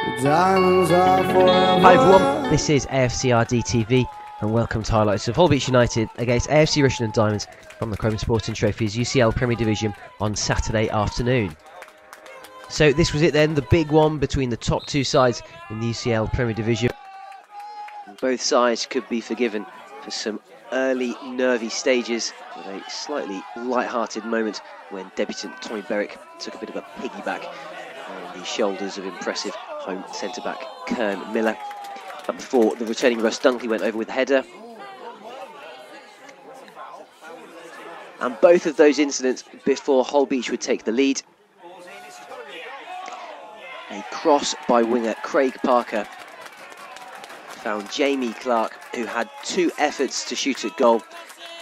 Hi everyone, this is AFCRDTV and welcome to highlights of Holbeach United against AFC Rushden Diamonds from the Chrome Sporting Trophy's UCL Premier Division on Saturday afternoon. So this was it then, the big one between the top two sides in the UCL Premier Division. Both sides could be forgiven for some early nervy stages with a slightly light-hearted moment when debutant Tommy Berwick took a bit of a piggyback on the shoulders of impressive home centre-back Kern Miller. But before the returning Russ Dunkley went over with a header. And both of those incidents before Holbeach would take the lead. A cross by winger Craig Parker found Jamie Clark, who had two efforts to shoot at goal.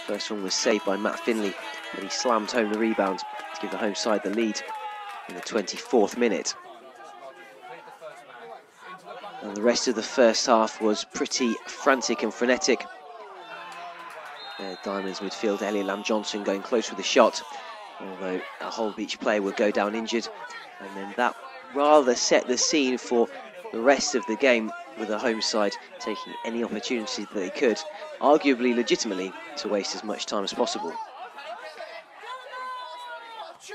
First one was saved by Matt Finley, but he slammed home the rebound to give the home side the lead in the 24th minute. And the rest of the first half was pretty frantic and frenetic. Diamonds midfield Elliot Lamb-Johnson going close with a shot, although a Holbeach player would go down injured. And then that rather set the scene for the rest of the game, with the home side taking any opportunity that they could, arguably legitimately, to waste as much time as possible.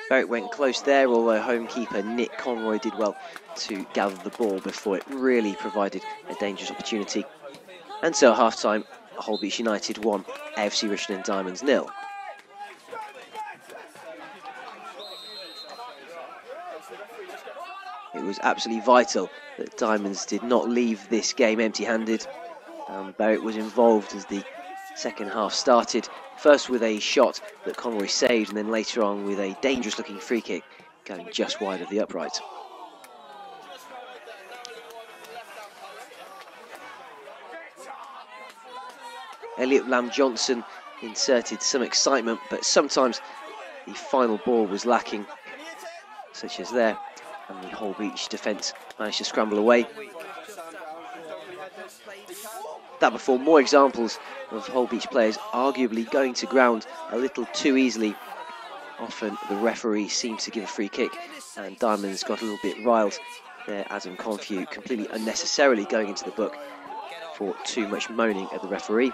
Berwick went close there, although home keeper Nick Conroy did well to gather the ball before it really provided a dangerous opportunity. And so at half-time, Holbeach United 1, AFC Rushden Diamonds 0. It was absolutely vital that Diamonds did not leave this game empty-handed. Berwick was involved as the second half started, first with a shot that Conroy saved, and then later on with a dangerous-looking free kick going just wide of the upright. Elliot Lamb-Johnson inserted some excitement, but sometimes the final ball was lacking, such as there, and the Holbeach defence managed to scramble away. That before more examples of Holbeach players arguably going to ground a little too easily. Often the referee seemed to give a free kick, and Diamonds got a little bit riled there. Adam Confew completely unnecessarily going into the book for too much moaning at the referee.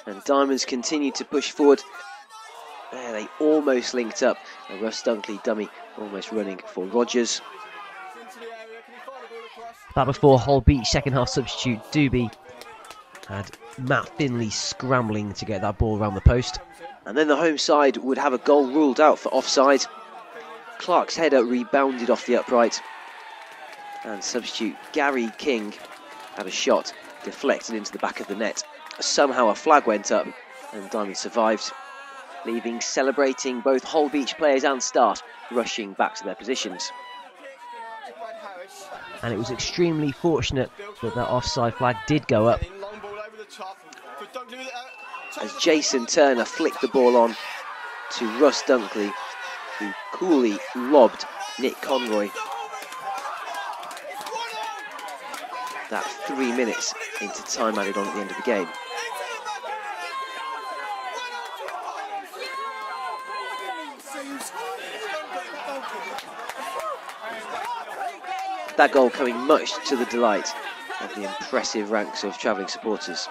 And Diamonds continued to push forward. There they almost linked up. A Russ Dunkley dummy almost running for Rogers. That before Holbeach second half substitute Doobie had Matt Finley scrambling to get that ball around the post. And then the home side would have a goal ruled out for offside. Clark's header rebounded off the upright, and substitute Gary King had a shot deflected into the back of the net. Somehow a flag went up and Diamond survived, leaving celebrating both Holbeach players and staff rushing back to their positions. And it was extremely fortunate that that offside flag did go up, as Jason Turner flicked the ball on to Russ Dunkley, who coolly lobbed Nick Conroy. That 3 minutes into time added on at the end of the game. That goal coming much to the delight of the impressive ranks of travelling supporters.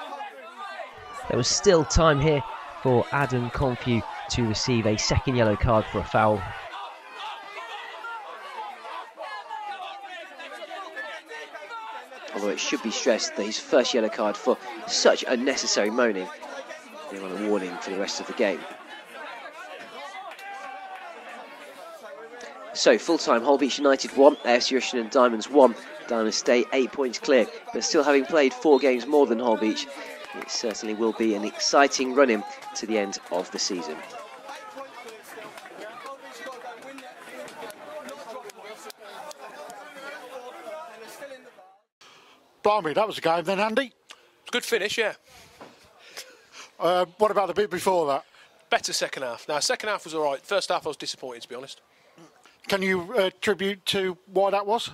There was still time here for Adam Confew to receive a second yellow card for a foul. Although it should be stressed that his first yellow card for such unnecessary moaning gave on a warning for the rest of the game. So, full-time, Holbeach United 1, AFC Rushden Diamonds 1. Diamonds stay 8 points clear, but still having played 4 games more than Holbeach, it certainly will be an exciting run-in to the end of the season. Blimey, that was a game then, Andy. Good finish, yeah. What about the bit before that? Better second half. Now, second half was all right. First half I was disappointed, to be honest. Can you attribute to why that was?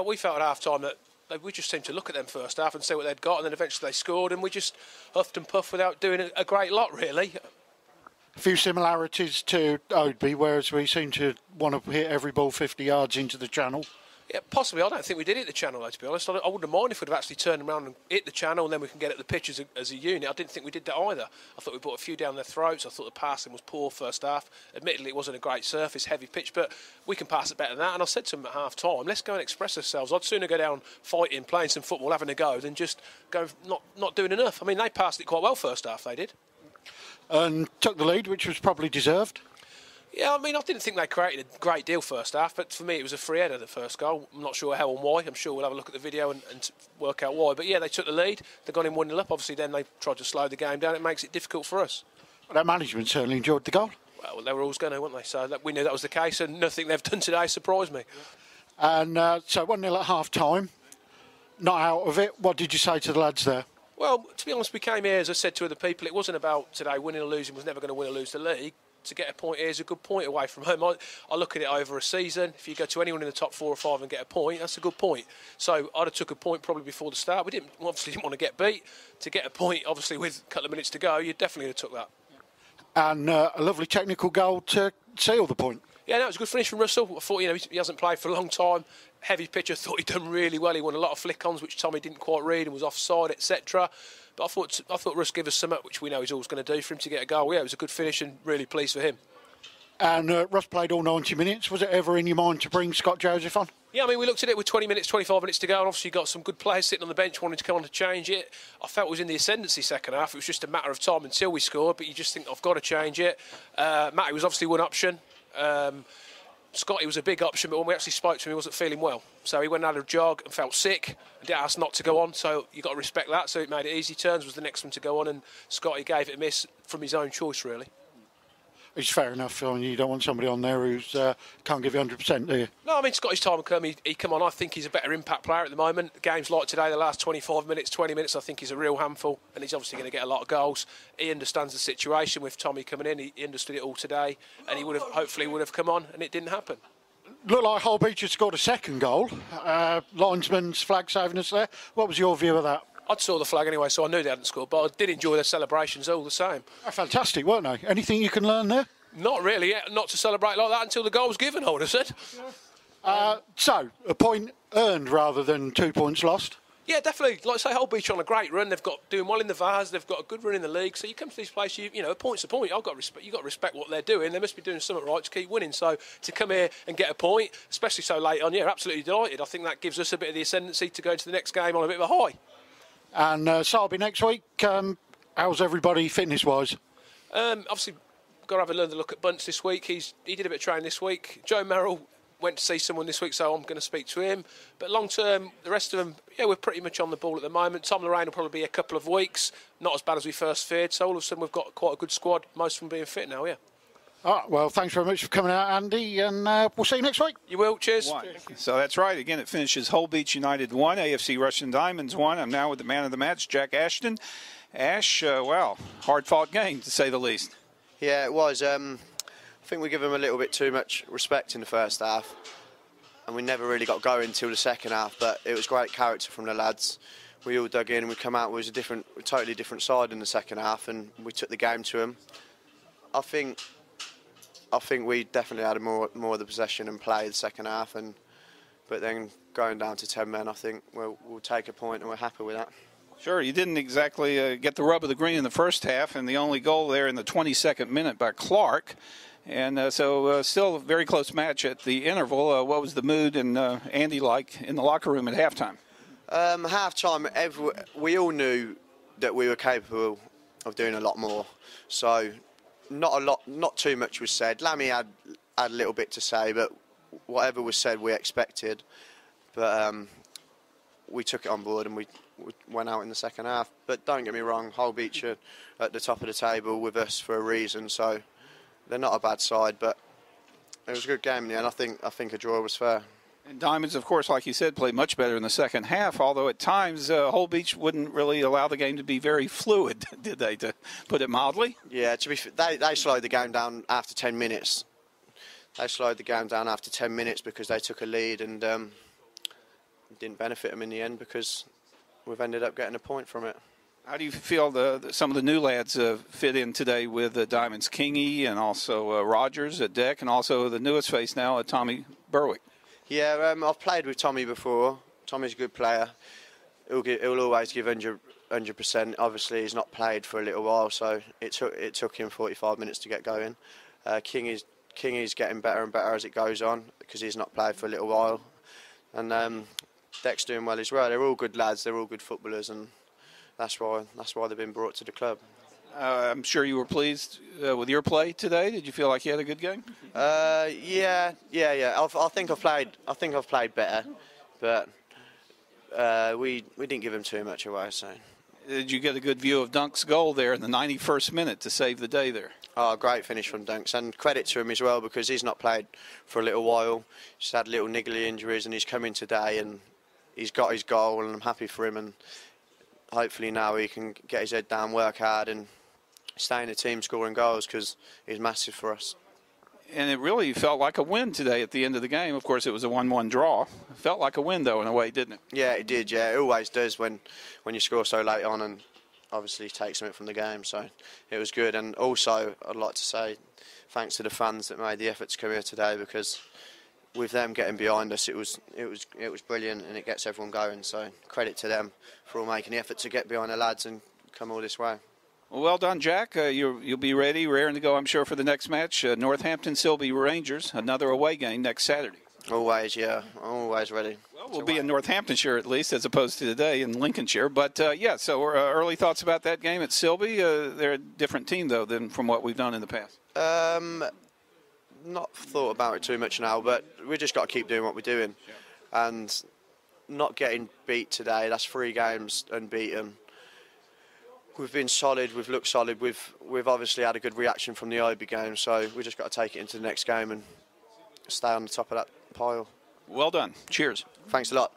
We felt at half-time that we just seemed to look at them first half and see what they'd got, and then eventually they scored, and we just huffed and puffed without doing a great lot, really. A few similarities to Holbeach, whereas we seem to want to hit every ball 50 yards into the channel. Yeah, possibly. I don't think we did hit the channel, though, to be honest. I wouldn't mind if we'd have actually turned around and hit the channel and then we can get at the pitch as a unit. I didn't think we did that either. I thought we put a few down their throats. I thought the passing was poor first half. Admittedly, it wasn't a great surface, heavy pitch, but we can pass it better than that. And I said to them at half-time, let's go and express ourselves. I'd sooner go down fighting, playing some football, having a go, than just go not doing enough. I mean, they passed it quite well first half, they did. And took the lead, which was probably deserved. Yeah, I mean, I didn't think they created a great deal first half, but for me it was a free header, the first goal. I'm not sure how and why. I'm sure we'll have a look at the video and work out why. But yeah, they took the lead. They got him 1-0 up. Obviously, then they tried to slow the game down. It makes it difficult for us. Well, that management certainly enjoyed the goal. Well, they were always going to, weren't they? So we knew that was the case, and nothing they've done today surprised me. And so 1-0 at half-time. Not out of it. What did you say to the lads there? Well, to be honest, we came here, as I said to other people, it wasn't about today winning or losing. Was never going to win or lose the league. To get a point here is a good point away from home. I look at it over a season. If you go to anyone in the top 4 or 5 and get a point, that's a good point. So I'd have took a point probably before the start. We obviously didn't want to get beat. To get a point, obviously, with a couple of minutes to go, you definitely would have took that. And a lovely technical goal to seal the point. Yeah, that was a good finish from Russell. I thought, he hasn't played for a long time. Heavy pitcher, thought he'd done really well. He won a lot of flick-ons, which Tommy didn't quite read and was offside, etc. But I thought Russ gave us something, which we know he's always going to do for him to get a goal. Yeah, it was a good finish and really pleased for him. And Russ played all 90 minutes. Was it ever in your mind to bring Scott Joseph on? Yeah, I mean, we looked at it with 20 minutes, 25 minutes to go, and obviously got some good players sitting on the bench wanting to come on to change it. I felt it was in the ascendancy second half. It was just a matter of time until we scored, but you just think, I've got to change it. Matty was obviously one option. Scotty was a big option, but when we actually spoke to him, he wasn't feeling well. So he went out of a jog and felt sick and asked not to go on, so you've got to respect that. So it made it easy. Turns was the next one to go on, and Scotty gave it a miss from his own choice, really. It's fair enough. I mean, you don't want somebody on there who can't give you 100%, do you? No, I mean, Scotty's time will come. He come on. I think he's a better impact player at the moment. Games like today, the last 25 minutes, 20 minutes, I think he's a real handful, and he's obviously going to get a lot of goals. He understands the situation with Tommy coming in. He understood it all today, and he would have hopefully would have come on, and it didn't happen. Looked like Holbeach had scored a second goal. Linesman's flag saving us there. What was your view of that? I'd saw the flag anyway, so I knew they hadn't scored, but I did enjoy their celebrations all the same. They're fantastic, weren't they? Anything you can learn there? Not really, not to celebrate like that until the goal was given, I would have said. So, a point earned rather than 2 points lost? Yeah, definitely. Like I say, Holbeach on a great run. They've got doing well in the Vars. They've got a good run in the league. So you come to this place, you know, a point's a point. You've got to respect what they're doing. They must be doing something right to keep winning. So to come here and get a point, especially so late on, yeah, absolutely delighted. I think that gives us a bit of the ascendancy to go into the next game on a bit of a high. And Sarby next week, how's everybody fitness-wise? Obviously, got to have another look at Bunce this week. He did a bit of training this week. Joe Merrill went to see someone this week, so I'm going to speak to him. But long term, the rest of them, yeah, we're pretty much on the ball at the moment. Tom Lorraine will probably be a couple of weeks, not as bad as we first feared. So all of a sudden, we've got quite a good squad, most of them being fit now, yeah. Well, thanks very much for coming out, Andy, and we'll see you next week. You will, cheers. So that's right. Again, it finishes Holbeach United 1, AFC Rushden Diamonds 1. I'm now with the man of the match, Jack Ashton. Ash, well, hard-fought game, to say the least. Yeah, it was. I think we give them a little bit too much respect in the first half, and we never really got going until the second half, but it was great character from the lads. We all dug in and we come out with a totally different side in the second half, and we took the game to them. I think we definitely had more of the possession and play the second half, but then going down to 10 men, I think we'll take a point and we're happy with that. Sure, you didn't exactly get the rub of the green in the first half, and the only goal there in the 22nd minute by Clark. And so still a very close match at the interval. What was the mood and Andy like in the locker room at halftime? Halftime, we all knew that we were capable of doing a lot more. So not too much was said. Lammy had a little bit to say, but whatever was said we expected. But we took it on board and we went out in the second half. But don't get me wrong, Holbeach are at the top of the table with us for a reason, so they're not a bad side, but it was a good game in the end. I think a draw was fair. And Diamonds, of course, like you said, played much better in the second half, although at times Holbeach wouldn't really allow the game to be very fluid, did they, to put it mildly? Yeah, they slowed the game down after 10 minutes. They slowed the game down after 10 minutes because they took a lead, and it didn't benefit them in the end because we've ended up getting a point from it. How do you feel some of the new lads fit in today with Diamonds Kingy and also Rogers at deck, and also the newest face now, Tommy Berwick? Yeah, I've played with Tommy before. Tommy's a good player. He'll always give 100%. Obviously, he's not played for a little while, so it took him 45 minutes to get going. Kingy's getting better and better as it goes on because he's not played for a little while, and Deck's doing well as well. They're all good lads. They're all good footballers, and that's why they've been brought to the club. I'm sure you were pleased with your play today. Did you feel like you had a good game? Yeah. I think I've played better, but we didn't give him too much away. So. Did you get a good view of Dunk's goal there in the 91st minute to save the day there? Oh, great finish from Dunks, and credit to him as well because he's not played for a little while. He's had little niggly injuries, and he's come in today and he's got his goal, and I'm happy for him. And hopefully now he can get his head down, work hard, and stay in the team scoring goals because he's massive for us. And it really felt like a win today at the end of the game. Of course, it was a 1-1 draw. It felt like a win, though, in a way, didn't it? Yeah, it did. Yeah, it always does when you score so late on and obviously take something from the game. So it was good. And also, I'd like to say thanks to the fans that made the effort to come here today, because with them getting behind us, it was brilliant, and it gets everyone going. So credit to them for all making the effort to get behind the lads and come all this way. Well done, Jack. You'll be ready, raring to go, I'm sure, for the next match. Northampton Silby Rangers, another away game next Saturday. Always, yeah. Always ready. Well, we'll be in Northamptonshire at least, as opposed to today in Lincolnshire. But, yeah, so early thoughts about that game at Silby. They're a different team, though, than from what we've done in the past. Not thought about it too much now, but we just got to keep doing what we're doing. Yeah. And not getting beat today. That's 3 games unbeaten. We've been solid, we've looked solid, we've obviously had a good reaction from the Obi game, so we just got to take it into the next game and stay on the top of that pile. Well done. Cheers. Thanks a lot.